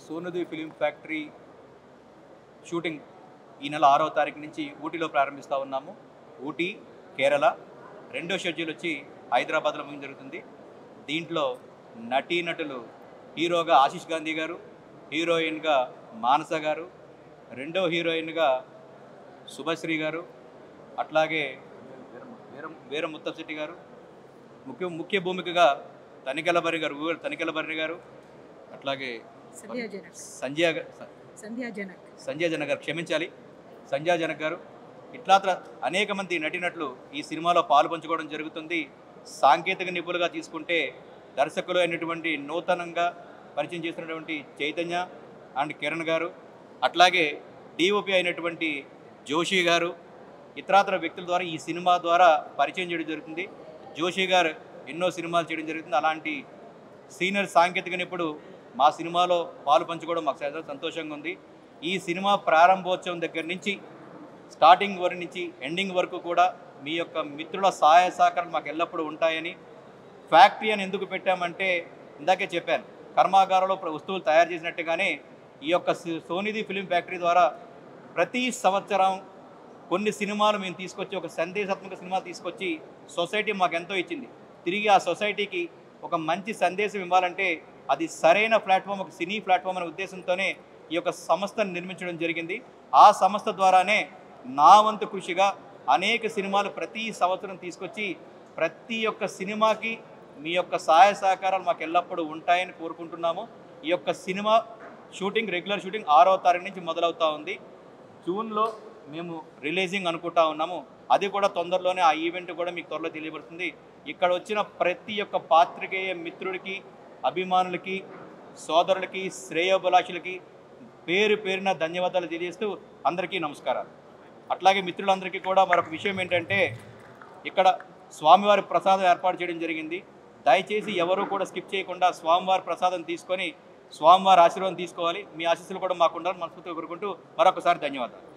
సోనుది film factory shooting ఈ నెల 6వ తారీఖు నుంచి ఊటీలో ప్రారంభిస్తూ ఉన్నాము. ఊటీ, కేరళ. రెండో షెడ్యూల్ వచ్చి హైదరాబాద్లో ముందు జరుగుతుంది. దీంట్లో నటీనటులు హీరోగా ఆశీష్ గాంధీ గారు, హీరోయిన్గా మానస గారు, రెండో హీరోయిన్గా శుభశ్రీ గారు, అట్లాగే వీర ముత్తశెట్టి గారు, ముఖ్య భూమికగా తనికెళ్ళ భరణి గారు, అట్లాగే సంధ్యా జనక్ గారు, క్షమించాలి, సంధ్యా జనక్ గారు, ఇట్లా అనేక మంది నటీనటులు ఈ సినిమాలో పాలు పంచుకోవడం జరుగుతుంది. సాంకేతిక నిపుణులుగా తీసుకుంటే దర్శకులు అయినటువంటి నూతనంగా పరిచయం చేసినటువంటి చైతన్య అండ్ కిరణ్ గారు, అట్లాగే డిఓపి అయినటువంటి జోషి గారు, ఇతరాతర వ్యక్తుల ద్వారా ఈ సినిమా ద్వారా పరిచయం చేయడం జరుగుతుంది. జోషి గారు ఎన్నో సినిమాలు చేయడం జరుగుతుంది. అలాంటి సీనియర్ సాంకేతిక నిపుణుడు మా సినిమాలో పాలు పంచుకోవడం మాకు చాలా సంతోషంగా ఉంది. ఈ సినిమా ప్రారంభోత్సవం దగ్గర నుంచి స్టార్టింగ్ వరకు నుంచి ఎండింగ్ వరకు కూడా మీ యొక్క మిత్రుల సహాయ సహకారాలు మాకు ఎల్లప్పుడూ ఉంటాయని, ఫ్యాక్టరీ అని ఎందుకు పెట్టామంటే ఇందాకే చెప్పాను, కర్మాగారంలో వస్తువులు తయారు చేసినట్టుగానే ఈ యొక్క సోనిది ఫిలిం ఫ్యాక్టరీ ద్వారా ప్రతి సంవత్సరం కొన్ని సినిమాలు మేము తీసుకొచ్చి, ఒక సందేశాత్మక సినిమాలు తీసుకొచ్చి సొసైటీ మాకు ఎంతో ఇచ్చింది. తిరిగి ఆ సొసైటీకి ఒక మంచి సందేశం ఇవ్వాలంటే అది సరైన ప్లాట్ఫామ్, ఒక సినీ ప్లాట్ఫామ్ అనే ఉద్దేశంతోనే ఈ యొక్క సంస్థను నిర్మించడం జరిగింది. ఆ సంస్థ ద్వారానే నా వంతు కృషిగా అనేక సినిమాలు ప్రతి సంవత్సరం తీసుకొచ్చి ప్రతి ఒక్క సినిమాకి మీ యొక్క సహాయ సహకారాలు మాకు ఎల్లప్పుడూ ఉంటాయని కోరుకుంటున్నాము. ఈ యొక్క సినిమా షూటింగ్, రెగ్యులర్ షూటింగ్ 6వ తారీఖు నుంచి మొదలవుతూ ఉంది. జూన్లో మేము రిలీజింగ్ అనుకుంటా ఉన్నాము. అది కూడా తొందరలోనే, ఆ ఈవెంట్ కూడా మీకు త్వరలో తెలియబడుతుంది. ఇక్కడ వచ్చిన ప్రతి ఒక్క పాత్రికేయ మిత్రుడికి, అభిమానులకి, సోదరులకి, శ్రేయోభిలాషులకి పేరు పేరున ధన్యవాదాలు తెలియజేస్తూ అందరికీ నమస్కారాలు. అట్లాగే మిత్రులందరికీ కూడా మరొక విషయం ఏంటంటే, ఇక్కడ స్వామివారి ప్రసాదం ఏర్పాటు చేయడం జరిగింది. దయచేసి ఎవరూ కూడా స్కిప్ చేయకుండా స్వామివారి ప్రసాదం తీసుకొని స్వామివారి ఆశీర్వాదం తీసుకోవాలి. మీ ఆశీస్సులు కూడా మాకు ఉండాలని మనస్ఫూర్తిగా కోరుకుంటూ మరొకసారి ధన్యవాదాలు.